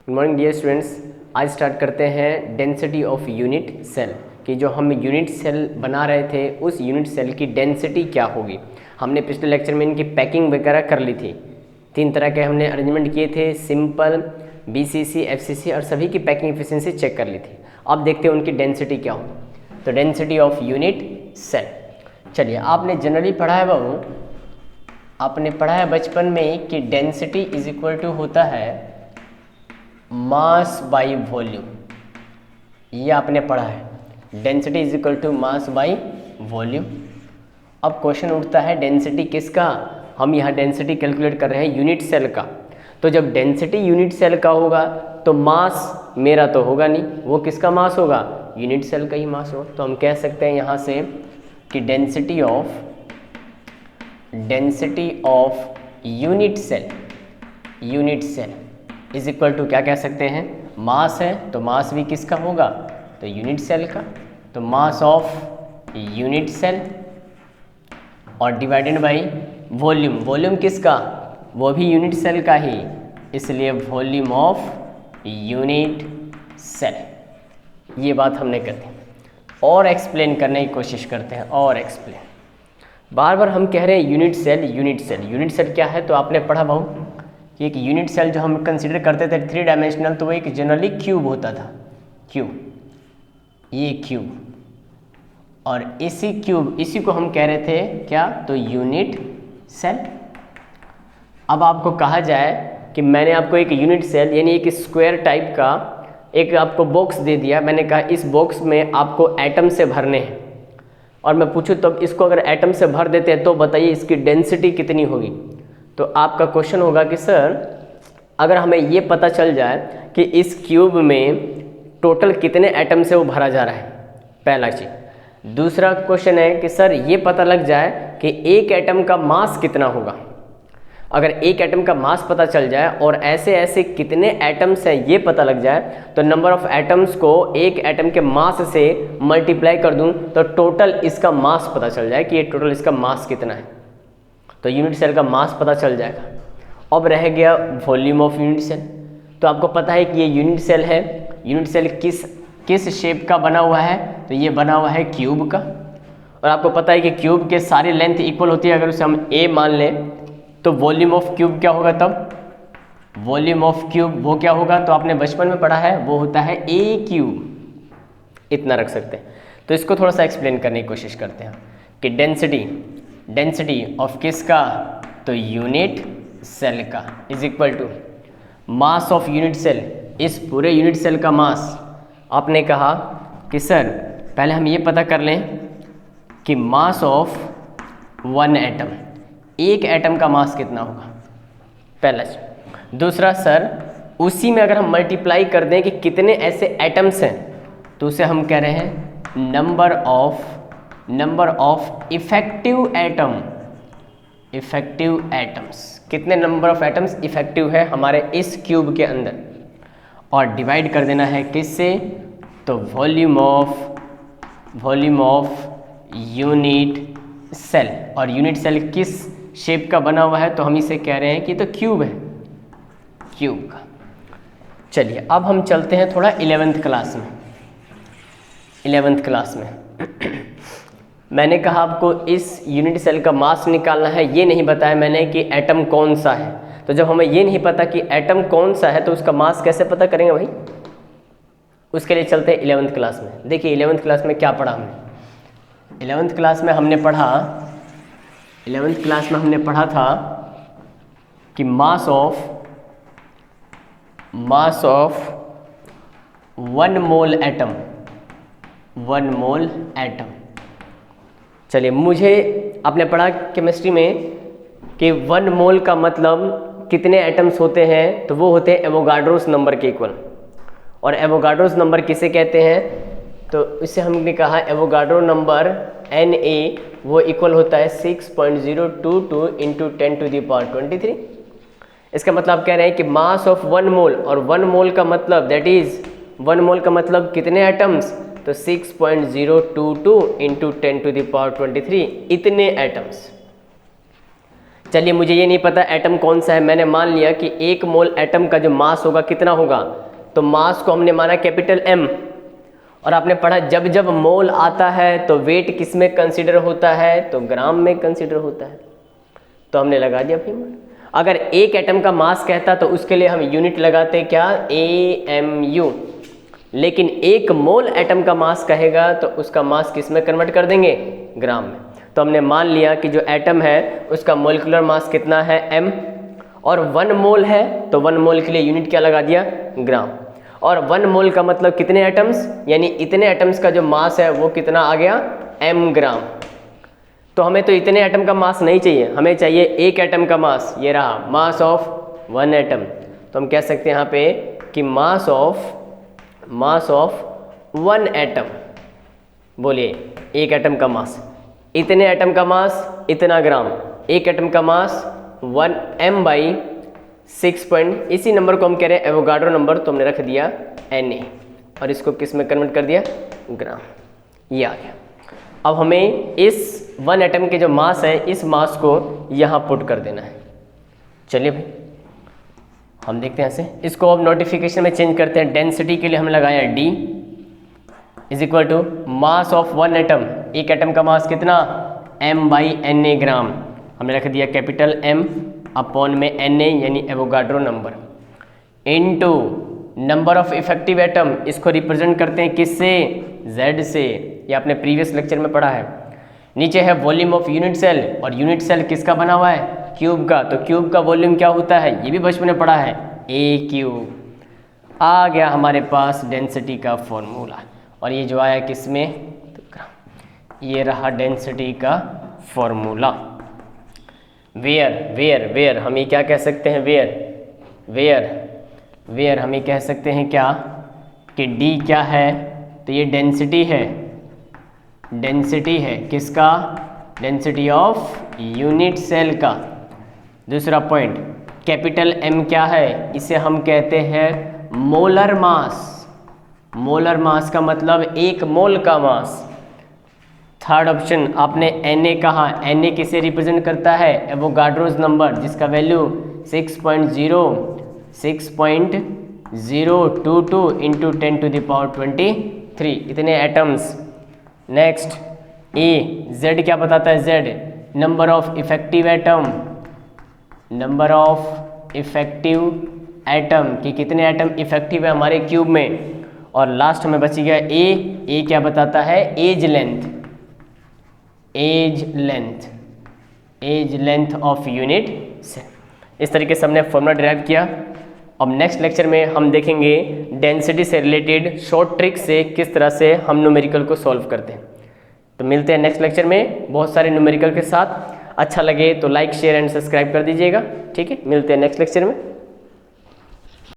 Good morning dear students. आज start करते हैं डेंसिटी ऑफ यूनिट सेल कि जो हम यूनिट सेल बना रहे थे उस यूनिट सेल की डेंसिटी क्या होगी। हमने पिछले लेक्चर में इनकी पैकिंग वगैरह कर ली थी। 3 तरह के हमने अरेंजमेंट किए थे, सिंपल, बीसीसी, एफसीसी और सभी की पैकिंग एफिशिएंसी चेक कर ली थी। अब देखते हैं उनकी डेंसिटी क्या होगी। तो डेंसिटी ऑफ यूनिट सेल, चलिए आपने जनरली पढ़ा है बाबू, आपने पढ़ा है बचपन में कि डेंसिटी इज इक्वल टू होता है मास बाई वॉल्यूम। ये आपने पढ़ा है, density is equal to mass by volume. अब क्वेश्चन उठता है डेंसिटी किसका, हम यहाँ डेंसिटी कैलकुलेट कर रहे हैं यूनिट सेल का। तो जब डेंसिटी यूनिट सेल का होगा तो मास मेरा तो होगा नहीं, वो किसका मास होगा, यूनिट सेल का ही मास होगा। तो हम कह सकते हैं यहाँ से कि density of unit cell is equal to क्या कह सकते हैं, मास है तो मास भी किसका होगा, तो यूनिट सेल का। तो मास ऑफ यूनिट सेल और डिवाइडेड बाई वॉल्यूम, वॉल्यूम किसका, वो भी यूनिट सेल का ही, इसलिए वॉल्यूम ऑफ यूनिट सेल। ये बात हमने कर दी। और एक्सप्लेन करने की कोशिश करते हैं, और एक्सप्लेन। बार बार हम कह रहे हैं यूनिट सेल क्या है, तो आपने पढ़ा बहु कि एक यूनिट सेल जो हम कंसीडर करते थे 3 डायमेंशनल, तो वो एक जनरली क्यूब होता था, ये क्यूब, और इसी को हम कह रहे थे क्या, तो यूनिट सेल। अब आपको कहा जाए कि मैंने आपको एक यूनिट सेल यानी एक स्क्वायर टाइप का एक आपको बॉक्स दे दिया, मैंने कहा इस बॉक्स में आपको एटम से भरने हैं, और मैं पूछूं तब इसको अगर एटम से भर देते हैं तो बताइए इसकी डेंसिटी कितनी होगी। तो आपका क्वेश्चन होगा कि सर अगर हमें ये पता चल जाए कि इस क्यूब में टोटल कितने एटम से वो भरा जा रहा है, पहला चीज़। दूसरा क्वेश्चन है कि सर ये पता लग जाए कि एक एटम का मास कितना होगा। अगर एक एटम का मास पता चल जाए और ऐसे ऐसे कितने एटम्स हैं ये पता लग जाए, तो नंबर ऑफ एटम्स को एक एटम के मास से मल्टीप्लाई कर दूं तो टोटल इसका मास पता चल जाए कि ये टोटल इसका मास कितना है। तो यूनिट सेल का मास पता चल जाएगा। अब रह गया वॉल्यूम ऑफ यूनिट सेल। तो आपको पता है कि ये यूनिट सेल है, यूनिट सेल किस शेप का बना हुआ है, तो ये बना हुआ है क्यूब का। और आपको पता है कि क्यूब के सारी लेंथ इक्वल होती है, अगर उसे हम ए मान लें तो वॉल्यूम ऑफ क्यूब क्या होगा, तब वॉल्यूम ऑफ क्यूब वो क्या होगा, तो आपने बचपन में पढ़ा है वो होता है ए क्यूब। इतना रख सकते हैं। तो इसको थोड़ा सा एक्सप्लेन करने की कोशिश करते हैं कि डेंसिटी ऑफ किसका, तो यूनिट सेल का is equal to mass of unit cell, इस पूरे यूनिट सेल का मास। आपने कहा कि सर पहले हम ये पता कर लें कि मास ऑफ 1 एटम, एक एटम का मास कितना होगा, पहला। दूसरा सर उसी में अगर हम मल्टीप्लाई कर दें कि कितने ऐसे एटम्स हैं, तो उसे हम कह रहे हैं नंबर ऑफ इफेक्टिव एटम्स। कितने नंबर ऑफ एटम्स इफेक्टिव है हमारे इस क्यूब के अंदर, और डिवाइड कर देना है किससे, तो वॉल्यूम ऑफ यूनिट सेल। और यूनिट सेल किस शेप का बना हुआ है, तो हम इसे कह रहे हैं कि तो क्यूब है, क्यूब का। चलिए अब हम चलते हैं थोड़ा 11th क्लास में। मैंने कहा आपको इस यूनिट सेल का मास निकालना है, ये नहीं बताया मैंने कि एटम कौन सा है। तो जब हमें ये नहीं पता कि एटम कौन सा है तो उसका मास कैसे पता करेंगे भाई। उसके लिए चलते हैं 11th क्लास में। देखिए 11th क्लास में क्या पढ़ा हमने। 11th क्लास में हमने पढ़ा था कि मास ऑफ 1 मोल एटम। चलिए मुझे आपने पढ़ा केमिस्ट्री में कि 1 मोल का मतलब कितने एटम्स होते हैं, तो वो होते हैं एवोगाड्रोस नंबर के इक्वल। और एवोगाड्रोस नंबर किसे कहते हैं, तो इससे हमने कहा एवोगाड्रो नंबर Na वो इक्वल होता है 6.022 इंटू 10⁻23। इसका मतलब कह रहे हैं कि मास ऑफ 1 मोल, और 1 मोल का मतलब दैट इज 1 मोल का मतलब कितने एटम्स, तो 6.022 इंटू 10⁻23 इतने एटम्स। चलिए मुझे ये नहीं पता एटम कौन सा है, मैंने मान लिया कि 1 मोल एटम का जो मास होगा कितना होगा, तो मास को हमने माना कैपिटल M। और आपने पढ़ा जब जब मोल आता है तो वेट किस में कंसीडर होता है, तो ग्राम में कंसीडर होता है, तो हमने लगा दिया फीमर। अगर एक एटम का मास कहता तो उसके लिए हम यूनिट लगाते क्या, AMU। लेकिन 1 मोल एटम का मास कहेगा तो उसका मास किस में कन्वर्ट कर देंगे, ग्राम में। तो हमने मान लिया कि जो एटम है उसका मोलिकुलर मास कितना है, M, और 1 मोल है तो 1 मोल के लिए यूनिट क्या लगा दिया, ग्राम। और 1 मोल का मतलब कितने एटम्स, यानी इतने एटम्स का जो मास है वो कितना आ गया, M ग्राम। तो हमें तो इतने एटम का मास नहीं चाहिए, हमें चाहिए एक एटम का मास, ये रहा मास ऑफ 1 एटम। तो हम कह सकते हैं यहाँ पे कि मास ऑफ 1 एटम, बोलिए एक एटम का मास, इतने एटम का मास इतना ग्राम, एक एटम का मास 1m/6 इसी नंबर को हम कह रहे हैं एवोगाड्रो नंबर, तो हमने रख दिया Na और इसको किस में कन्वर्ट कर दिया, ग्राम। ये आ गया। अब हमें इस 1 एटम के जो मास है इस मास को यहाँ पुट कर देना है। चलिए भाई हम देखते हैं ऐसे, इसको अब नोटिफिकेशन में चेंज करते हैं। डेंसिटी के लिए हमने लगाया D is equal to mass of 1 atom, एक एटम का मास कितना, m/Na ग्राम, हमने रख दिया कैपिटल M अपॉन में Na यानी Avogadro number, into number of effective atom, इसको रिप्रेजेंट करते हैं किससे, Z से, ये आपने प्रीवियस लेक्चर में पढ़ा है। नीचे है वॉल्यूम ऑफ यूनिट सेल, और यूनिट सेल किसका बना हुआ है, क्यूब का, तो क्यूब का वॉल्यूम क्या होता है, ये भी बचपन में पढ़ा है, A³। आ गया हमारे पास डेंसिटी का फॉर्मूला, और ये जो आया किसमें, तो ये रहा डेंसिटी का फॉर्मूला। वेयर हम ये क्या कह सकते हैं, वेयर हम ये कह सकते हैं क्या कि D क्या है, तो ये डेंसिटी है किसका, डेंसिटी ऑफ यूनिट सेल का। दूसरा पॉइंट कैपिटल M क्या है, इसे हम कहते हैं मोलर मास का मतलब 1 मोल का मास। थर्ड ऑप्शन आपने Na कहा, Na किसे रिप्रेजेंट करता है, एवोगाड्रोस नंबर, जिसका वैल्यू 6.022 इंटू 10⁻23, इतने एटम्स। नेक्स्ट Z क्या बताता है, Z number of effective atom कि कितने एटम इफेक्टिव है हमारे क्यूब में। और लास्ट में बच गया A क्या बताता है, edge length of unit cell. इस तरीके से हमने फॉर्मूला डिराइव किया। अब नेक्स्ट लेक्चर में हम देखेंगे डेंसिटी से रिलेटेड शॉर्ट ट्रिक से किस तरह से हम न्यूमेरिकल को सॉल्व करते हैं। तो मिलते हैं नेक्स्ट लेक्चर में बहुत सारे न्यूमेरिकल के साथ। अच्छा लगे तो लाइक शेयर एंड सब्सक्राइब कर दीजिएगा, ठीक है। मिलते हैं नेक्स्ट लेक्चर में।